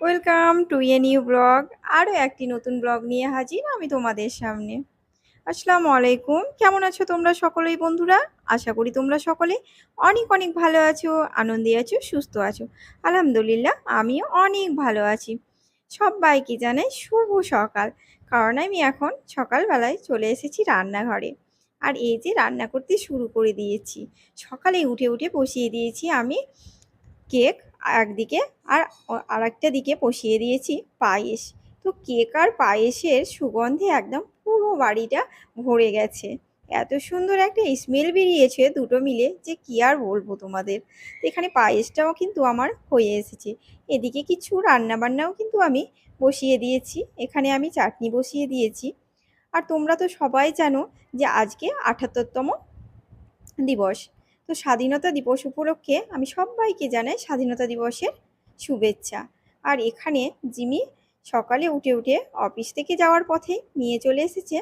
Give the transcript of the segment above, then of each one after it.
Welcome to a new blog. আরও একটি নতুন ব্লগ নিয়ে হাজির আমি তোমাদের সামনে। আসসালামু আলাইকুম, কেমন আছো তোমরা সকলেই বন্ধুরা? আশা করি তোমরা সকলে অনেক অনেক ভালো আছো, আনন্দে আছো, সুস্থ আছো। আলহামদুলিল্লাহ আমিও অনেক ভালো আছি। সবাইকে জানাই শুভ সকাল, কারণ আমি এখন সকালবেলায় চলে এসেছি রান্নাঘরে। আর এই যে রান্না করতে শুরু করে দিয়েছি, সকালে উঠে উঠে বসিয়ে দিয়েছি আমি কেক একদিকে, আর আরেকটা দিকে বসিয়ে দিয়েছি পায়েস। তো কেক আর পায়েসের সুগন্ধে একদম পুরো বাড়িটা ভরে গেছে। এত সুন্দর একটা স্মেল বেরিয়েছে দুটো মিলে, যে কি আর বলবো তোমাদের। তো এখানে পায়েসটাও কিন্তু আমার হয়ে এসেছে। এদিকে কিছু রান্না বান্নাও কিন্তু আমি বসিয়ে দিয়েছি। এখানে আমি চাটনি বসিয়ে দিয়েছি। আর তোমরা তো সবাই জানো যে আজকে ৭৮তম দিবস। তো স্বাধীনতা দিবস উপলক্ষে আমি সবাইকে জানাই স্বাধীনতা দিবসের শুভেচ্ছা। আর এখানে জিমি সকালে উঠে উঠে অফিস থেকে যাওয়ার পথে নিয়ে চলে এসেছে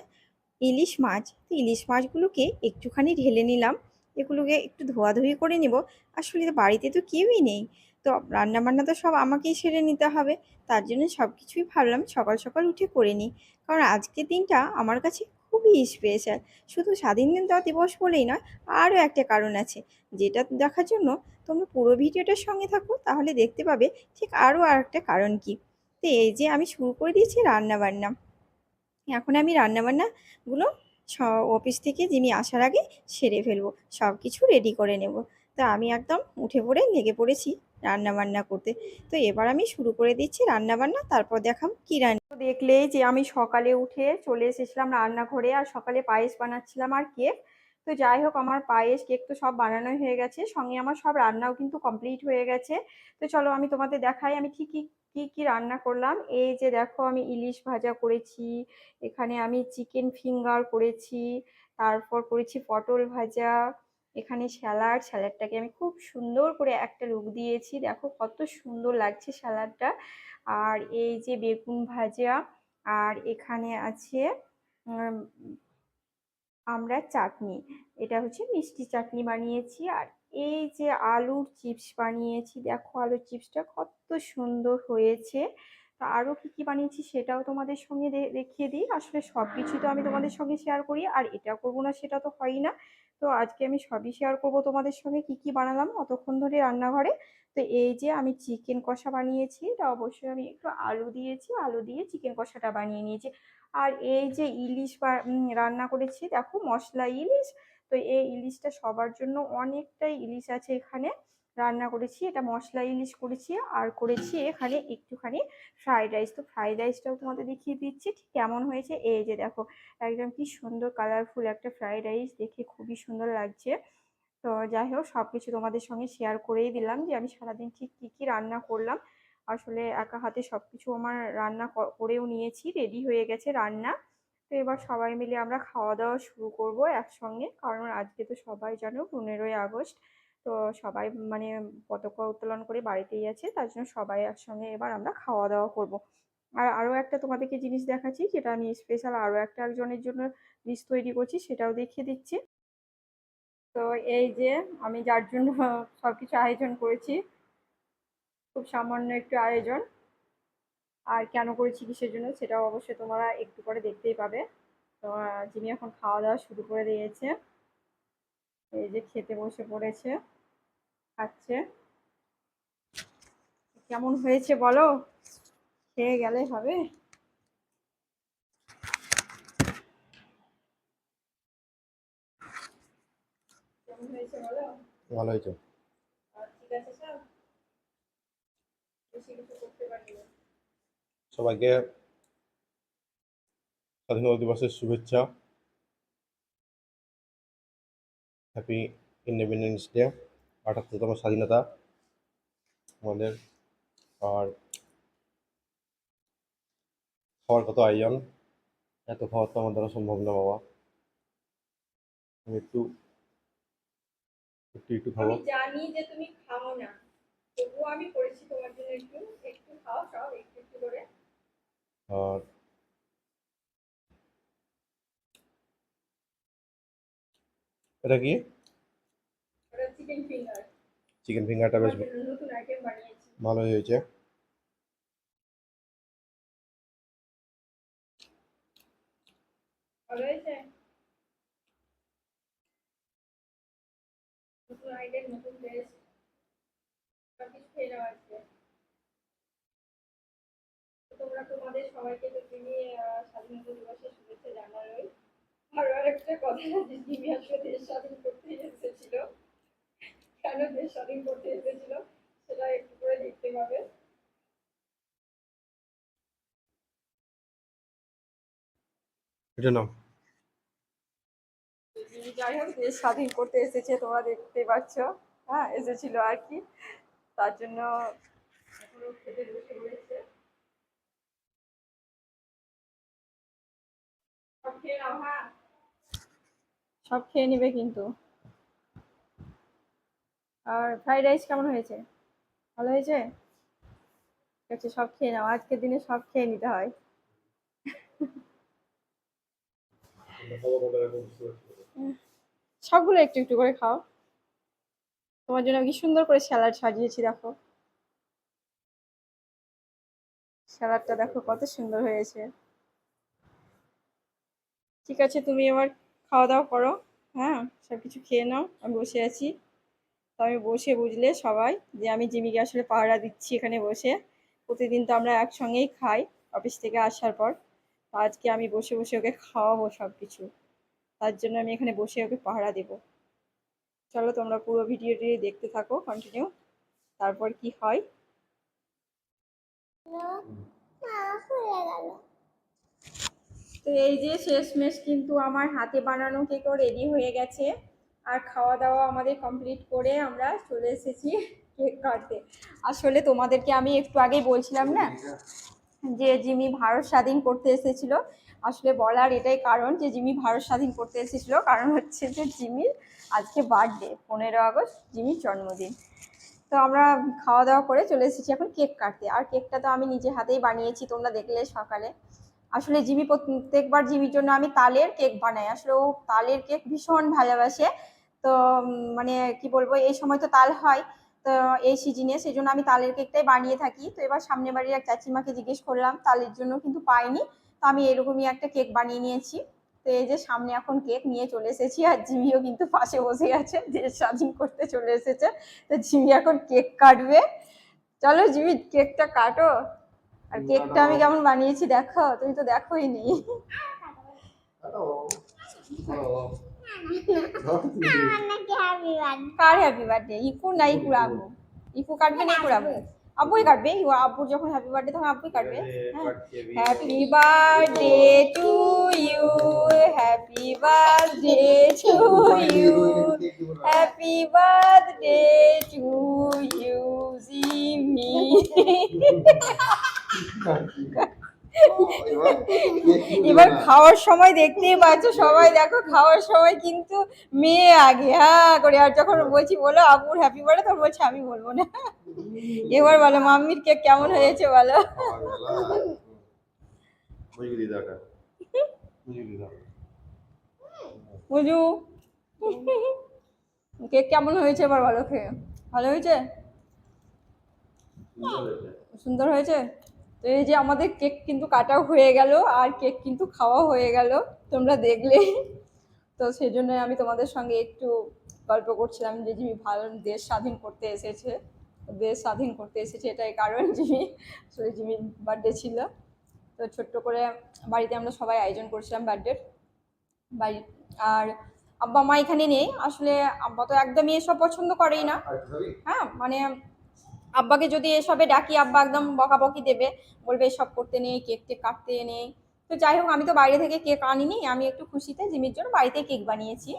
ইলিশ মাছ। তো ইলিশ মাছগুলোকে একটুখানি ঢেলে নিলাম, এগুলোকে একটু ধোয়াধুয়ি করে নেব। আসলে বাড়িতে তো কেউই নেই, তো রান্নাবান্না তো সব আমাকেই সেরে নিতে হবে। তার জন্য সব কিছুই ভাবলাম সকাল সকাল উঠে করে নিই, কারণ আজকের দিনটা আমার কাছে খুবই স্পেশাল। শুধু স্বাধীনতা দিবস বলেই নয়, আরও একটা কারণ আছে, যেটা দেখার জন্য তোমরা পুরো ভিডিওটার সঙ্গে থাকো, তাহলে দেখতে পাবে ঠিক আরও একটা কারণ কি। তো এই যে আমি শুরু করে দিয়েছি রান্নাবান্না। এখন আমি রান্নাবান্নাগুলো অফিস থেকে জিমি আসার আগে সেরে ফেলবো, সব কিছু রেডি করে নেব। তো আমি একদম উঠে পড়ে লেগে পড়েছি রান্নাবান্না করতে। তো এবার আমি শুরু করে দিচ্ছি রান্নাবান্না, তারপর দেখাম কী রান্না। তো দেখলেই যে আমি সকালে উঠে চলে এসেছিলাম রান্নাঘরে, আর সকালে পায়েস বানাচ্ছিলাম আর কেক। তো যাই হোক, আমার পায়েস কেক তো সব বানানো হয়ে গেছে, সঙ্গে আমার সব রান্নাও কিন্তু কমপ্লিট হয়ে গেছে। তো চলো আমি তোমাদের দেখাই আমি ঠিক কি কি রান্না করলাম। এই যে দেখো, আমি ইলিশ ভাজা করেছি, এখানে আমি চিকেন ফিঙ্গার করেছি, তারপর করেছি পটল ভাজা, এখানে স্যালাডটাকে আমি খুব সুন্দর করে একটা লুক দিয়েছি, দেখো কত সুন্দর লাগছে স্যালাডটা। আর এই যে বেগুন ভাজা, আর এখানে আছে উম, আমড়ার চাটনি, এটা হচ্ছে মিষ্টি চাটনি বানিয়েছি। আর এই যে আলুর চিপস বানিয়েছি, দেখো আলুর চিপসটা কত সুন্দর হয়েছে। তা আরও কী কী বানিয়েছি সেটাও তোমাদের সঙ্গে দেখিয়ে দিই। আসলে সব কিছুই তো আমি তোমাদের সঙ্গে শেয়ার করি, আর এটা করবো না সেটা তো হয়ই না। তো আজকে আমি সবই শেয়ার করবো তোমাদের সঙ্গে, কি কি বানালাম অতক্ষণ ধরে রান্নাঘরে। তো এই যে আমি চিকেন কষা বানিয়েছি, এটা অবশ্যই আমি একটু আলু দিয়েছি, আলু দিয়ে চিকেন কষাটা বানিয়ে নিয়েছি। আর এই যে ইলিশ রান্না করেছি, দেখো মশলা ইলিশ। তো এই ইলিশটা সবার জন্য অনেকটাই ইলিশ আছে এখানে, রান্না করেছি এটা মশলা ইলিশ করেছি। আর করেছি এখানে একটুখানি ফ্রাইড রাইস। তো ফ্রাইড রাইসটাও তোমাদের দেখিয়ে দিচ্ছি ঠিক কেমন হয়েছে। এই যে দেখো, একদম কি সুন্দর কালারফুল একটা ফ্রাইড রাইস, দেখে খুবই সুন্দর লাগছে। তো যাই হোক, সব কিছু তোমাদের সঙ্গে শেয়ার করেই দিলাম যে আমি সারাদিন ঠিক কী কী রান্না করলাম। আসলে একা হাতে সব কিছু আমার রান্না করেও নিয়েছি, রেডি হয়ে গেছে রান্না। তো এবার সবাই মিলে আমরা খাওয়া দাওয়া শুরু করব একসঙ্গে, কারণ আজকে তো সবাই জানো 15ই আগস্ট। তো সবাই মানে পতাকা উত্তোলন করে বাড়িতেই আছে, তার জন্য সবাই একসঙ্গে এবার আমরা খাওয়া দাওয়া করব। আর আরও একটা তোমাদেরকে জিনিস দেখাচ্ছি, যেটা আমি স্পেশাল আরও একটা একজনের জন্য ডিশ তৈরি করছি, সেটাও দেখিয়ে দিচ্ছি। তো এই যে আমি যার জন্য সব কিছু আয়োজন করেছি, খুব সামান্য একটু আয়োজন। আর কেন করেছি কিসের জন্য সেটাও অবশ্যই তোমরা একটু পরে দেখতেই পাবে। তো যিনি এখন খাওয়া দাওয়া শুরু করে দিয়েছে, এই যে খেতে বসে পড়েছে, খাচ্ছে। কেমন হয়েছে বলো, খেয়ে গেলে হবে। কেমন হয়েছে বলো? ভালো হয়েছে। আর ঠিক আছে সব, বেশি কিছু করতে পারিনি। সবাইকে স্বাধীনতা দিবসের শুভেচ্ছা। হ্যাপি ইন্ডিপেন্ডেন্স ডে, ৭৮তম স্বাধীনতা আমাদের। আর খাওয়ার কত আয়োজন, এত খাওয়ার তো আমার দ্বারা সম্ভব না বাবা। আমি একটু একটু একটু খাবো। আমি জানি যে তুমি খাও না, তবুও আমি করেছি তোমার জন্য, একটু একটু খাও, সব একটু একটু করে। আর এটা কি? ওটা চিকেন ফিঙ্গার, চিকেন ফিঙ্গারটা বেশ তোমার জন্য নতুন আইটেম বানিয়েছি। ভালোই হয়েছে। নাইটের নতুন ড্রেস সবকিছু খেয়ে নেওয়া আছে। তো তোমরা তোমাদের সবাইকে তো জিমি স্বাধীনতা দিবসের শুভেচ্ছা জানালোই। আরো আরেকটা কথা, যে জিমি আসলে দেশ স্বাধীন করতে এসেছিল, কেন দেশ স্বাধীন করতে এসেছিল সেটা একটু করে দেখতে পাবে। এটা নাও। জিমি যাই হোক দেশ স্বাধীন করতে এসেছে, তোমরা দেখতে পাচ্ছ। হ্যাঁ, এসেছিল আর কি, তার জন্য এখনো খেতে বসে রয়েছে। সব খেয়ে নাও, হ্যাঁ সব খেয়ে নিবে কিন্তু। আর ফ্রাইড রাইস কেমন হয়েছে? ভালো হয়েছে? ঠিক আছে, সব খেয়ে নাও, আজকের দিনে সব খেয়ে নিতে হয়। সবগুলো একটু একটু করে খাও। তোমার জন্য কি সুন্দর করে স্যালাড সাজিয়েছি, দেখো স্যালাডটা দেখো কত সুন্দর হয়েছে। ঠিক আছে, তুমি এবার খাওয়া দাওয়া করো। হ্যাঁ, সব কিছু খেয়ে নাও, আমি বসে আছি। তো আমি বসে বুঝলে সবাই যে আমি জিমিকে আসলে পাহারা দিচ্ছি এখানে বসে। প্রতিদিন তো আমরা একসঙ্গেই খাই অফিস থেকে আসার পর। তো আজকে আমি বসে বসে ওকে খাওয়াবো সব কিছু, তার জন্য আমি এখানে বসে ওকে পাহারা দেবো। চলো তোমরা পুরো ভিডিওটি দেখতে থাকো কন্টিনিউ, তারপর কি হয়। তো এই যে শেষমেশ কিন্তু আমার হাতে বানানো কেকও রেডি হয়ে গেছে। আর খাওয়া দাওয়া আমাদের কমপ্লিট করে আমরা চলে এসেছি কেক কাটতে। আসলে তোমাদেরকে আমি একটু আগেই বলছিলাম না যে জিমি ভারত স্বাধীন করতে এসেছিল। আসলে বলার এটাই কারণ যে জিমি ভারত স্বাধীন করতে এসেছিল কারণ হচ্ছে যে জিমির আজকে বার্থডে, 15 আগস্ট জিমির জন্মদিন। তো আমরা খাওয়া দাওয়া করে চলে এসেছি এখন কেক কাটতে। আর কেকটা তো আমি নিজে হাতেই বানিয়েছি, তোমরা দেখলে সকালে। আসলে জিমি প্রত্যেকবার জিমির জন্য আমি তালের কেক বানাই, আসলে ও তালের কেক ভীষণ ভালোবাসে। তো মানে কি বলবো, এই সময় তো তাল হয়, তো এই সিজনে সেই জন্য আমি তালের কেকটাই বানিয়ে থাকি। তো এবার সামনের বাড়ির এক চাচিমাকে জিজ্ঞেস করলাম, তালের জন্য কিন্তু পাইনি, তো আমি এরকমই একটা কেক বানিয়ে নিয়েছি। তো এই যে সামনে এখন কেক নিয়ে চলে এসেছি, আর জিমিও কিন্তু পাশে বসে আছে, দেশ স্বাধীন করতে চলে এসেছে। তো জিমি এখন কেক কাটবে। চলো জিমি কেকটা কাটো। আর কেকটা আমি কেমন বানিয়েছি দেখো, তুমি তো দেখোই নি। কার হ্যাপি বার্থডে? ইকু না ইকুর আব্বু? ইকু কাটবে না ইকুর আব্বু? আব্বুই কাটবে, আব্বুর যখন হ্যাপি বার্থডে তখন আব্বুই কাটবে। হ্যাঁ, happy birthday to you, happy birthday to you, happy birthday to you Jimmy. এবার খাওয়ার সময় দেখতেই পাচ্ছ সবাই, দেখো খাওয়ার সময় কিন্তু মেয়ে আগে হ্যাঁ করে, আর যখন বলছি বলো আব্বুর হ্যাপি বার্থডে তখন বলছে আমি বলবো না। এবার বলো মাম্মির কেক কেমন হয়েছে বলো। বুঝু কেক কেমন হয়েছে এবার বলো খেয়ে, ভালো হয়েছে? সুন্দর হয়েছে। তো এই যে আমাদের কেক কিন্তু কাটাও হয়ে গেল, আর কেক কিন্তু খাওয়া হয়ে গেল, তোমরা দেখলে। তো সেই জন্য আমি তোমাদের সঙ্গে একটু গল্প করছিলাম যে জিমি ভালো দেশ স্বাধীন করতে এসেছে। দেশ স্বাধীন করতে এসেছে এটাই কারণ, জিমি আসলে জিমির বার্থডে ছিল। তো ছোট্ট করে বাড়িতে আমরা সবাই আয়োজন করছিলাম বার্থডের বাড়ি। আর আব্বা মা এখানে নেই আসলে, আব্বা তো একদমই এসব পছন্দ করেই না। হ্যাঁ মানে আব্বাকে যদি এসবে ডাকি আব্বা একদম বকাবকি দেবে, বলবে এসব করতে নেই, কেক টেক কাটতে নেই। তো যাই হোক, আমি তো বাইরে থেকে কেক আনিনি, আমি একটু খুশিতে জিমির জন্য বাড়িতে কেক বানিয়েছি।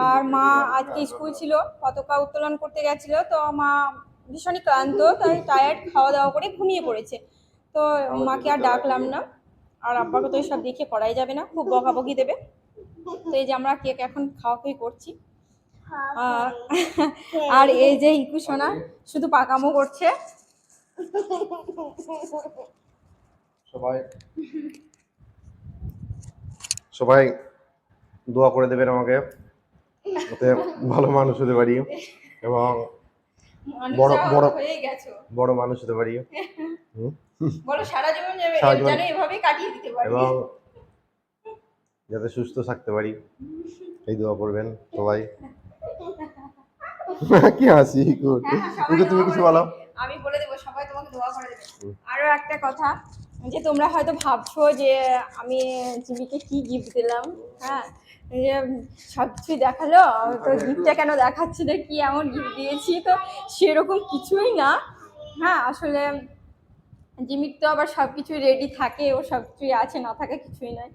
আর মা আজকে স্কুল ছিল, পতাকা উত্তোলন করতে গেছিল, তো মা ভীষণই ক্লান্ত, তাই টায়ার্ড, খাওয়া দাওয়া করে ঘুমিয়ে পড়েছে। তো মাকে আর ডাকলাম না। আর আব্বাকে তো এসব দেখে করাই যাবে না, খুব বকাবকি দেবে। তো এই যে আমরা কেক এখন খাওয়া খাওয়ি করছি। আর এই যে ইকু সোনা শুধু পাকামো করছে। সবাই সবাই দোয়া করে দেবেন আমাকে, যাতে ভালো মানুষ হতে পারি এবং বড় বড় বড় মানুষ হতে পারি। বলো সারা জীবন যেন এভাবেই কাটিয়ে দিতে পারি এবং যাতে সুস্থ থাকতে পারি, এই দোয়া করবেন সবাই। কি হাসি গুড। সবাই তুমি দোয়া কিছু করে বলো। দেবে। আমি বলে দেবো, সবাই তোমাকে দোয়া করে দেবে। আরো একটা কথা, যে তোমরা হয়তো ভাবছো যে আমি জিমিকে কি গিফট দিলাম। হ্যাঁ, এই যে সবকিছু দেখালো, তো গিফটটা কেন দেখাচ্ছি না, কি এমন গিফট দিয়েছি, তো সেরকম কিছুই না। হ্যাঁ, আসলে জিমির তো আবার সব কিছুই রেডি থাকে, ও সব কিছুই আছে, না থাকে কিছুই নয়।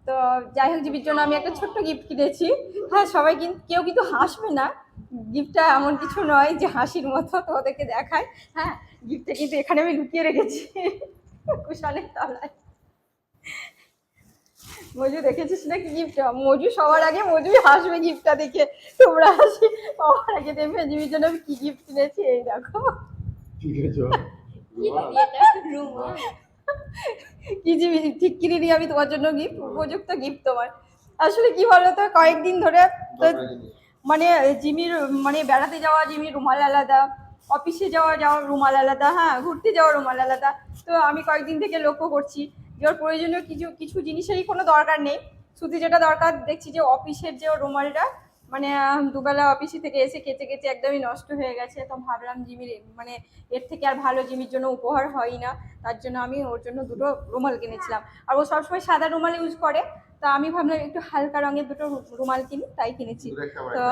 তো যাই হোক, জিমির জন্য আমি একটা ছোট্ট গিফট কিনেছি। হ্যাঁ, সবাই কিন্তু কেউ কিন্তু হাসবে না, গিফটটা এমন কিছু নয় যে হাসির মতো, তো ওদেরকে দেখায়। হ্যাঁ, গিফটটা কিন্তু এখানে আমি লুকিয়ে রেখেছি কুশানের তলায়। মজু দেখেছিস না কি গিফট? মজু সবার আগে, মজুই হাসবে গিফটটা দেখে। তোমরা হাসি সবার আগে দেখবে জিমির জন্য আমি কি গিফট কিনেছি, এই দেখো। ঠিক আছে কি জিবি ঠিক কিনে নিয়ে আমি তোমার জন্য গিফট, উপযুক্ত গিফট তোমার। আসলে কি বলতো, কয়েকদিন ধরে তো মানে জিমির মানে বেড়াতে যাওয়া জিমির রুমাল আলাদা, অফিসে যাওয়া রুমাল আলাদা, হ্যাঁ ঘুরতে যাওয়া রুমাল আলাদা। তো আমি কয়েকদিন থেকে লক্ষ্য করছি যে ওর প্রয়োজনীয় কিছু কিছু জিনিসেরই কোনো দরকার নেই। শুধু যেটা দরকার দেখছি যে অফিসের যে রুমালটা, মানে দুবেলা অফিসে থেকে এসে কেচে কেচে একদমই নষ্ট হয়ে গেছে। তো ভাবলাম জিমির মানে এর থেকে আর ভালো জিমির জন্য উপহার হয় না, তার জন্য আমি ওর জন্য দুটো রুমাল কিনেছিলাম। আর ও সবসময় সাদা রুমাল ইউজ করে, তা আমি ভাবলাম একটু হালকা রঙের দুটো রুমাল কিনি, তাই কিনেছি। তো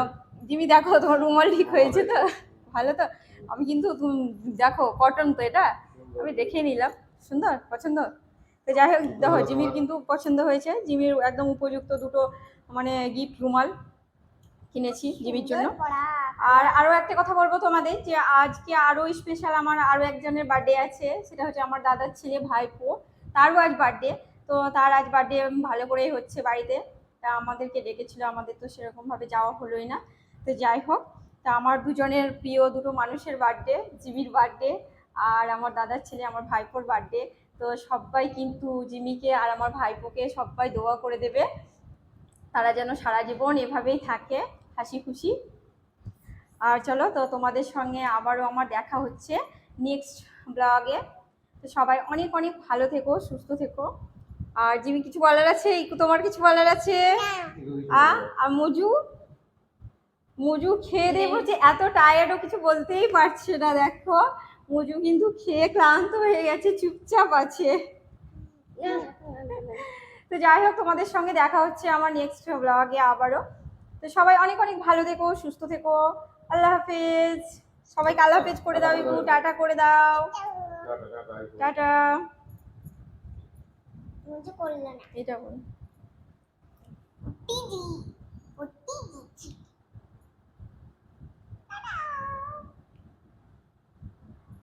জিমি দেখো, তোমার রুমাল ঠিক হয়েছে তো? ভালো তো? আমি কিন্তু দেখো, কটন তো এটা, আমি দেখে নিলাম। সুন্দর, পছন্দ? তো যাই হোক, দেখো জিমির কিন্তু পছন্দ হয়েছে। জিমির একদম উপযুক্ত দুটো মানে গিফট রুমাল কিনেছি জিমির জন্য। আর আরও একটা কথা বলবো তোমাদের, যে আজকে আরও স্পেশাল, আমার আরও একজনের বার্থডে আছে, সেটা হচ্ছে আমার দাদার ছেলে ভাইপো, তারও আজ বার্থডে। তো তার আজ বার্থডে ভালো করেই হচ্ছে বাড়িতে, তা আমাদেরকে ডেকেছিল, আমাদের তো সেরকমভাবে যাওয়া হলোই না। তো যাই হোক, তা আমার দুজনের প্রিয় দুটো মানুষের বার্থডে, জিমির বার্থডে আর আমার দাদার ছেলে আমার ভাইপোর বার্থডে। তো সবাই কিন্তু জিমিকে আর আমার ভাইপোকে সবাই দোয়া করে দেবে, তারা যেন সারা জীবন এভাবেই থাকে হাসি খুশি। আর চলো, তো তোমাদের সঙ্গে আবারও আমার দেখা হচ্ছে নেক্সট ব্লগে। তো সবাই অনেক অনেক ভালো থেকো, সুস্থ থেকো। আর জিমি কিছু বলার আছে? তোমার কিছু বলার আছে? আর মজু, মজু খেয়ে দিয়ে বলছে এত টায়ার্ডও কিছু বলতেই পারছে না। দেখো, মজু কিন্তু খেয়ে ক্লান্ত হয়ে গেছে, চুপচাপ আছে। তো যাই হোক, তোমাদের সঙ্গে দেখা হচ্ছে আমার নেক্সট ব্লগে আবারও। তো সবাই অনেক অনেক ভালো থেকো, সুস্থ থেকো। আল্লাহ হাফেজ। সবাইকে আল্লাহ হাফেজ করে দাও, একটু টাটা করে দাও। টাটা। এটা বল।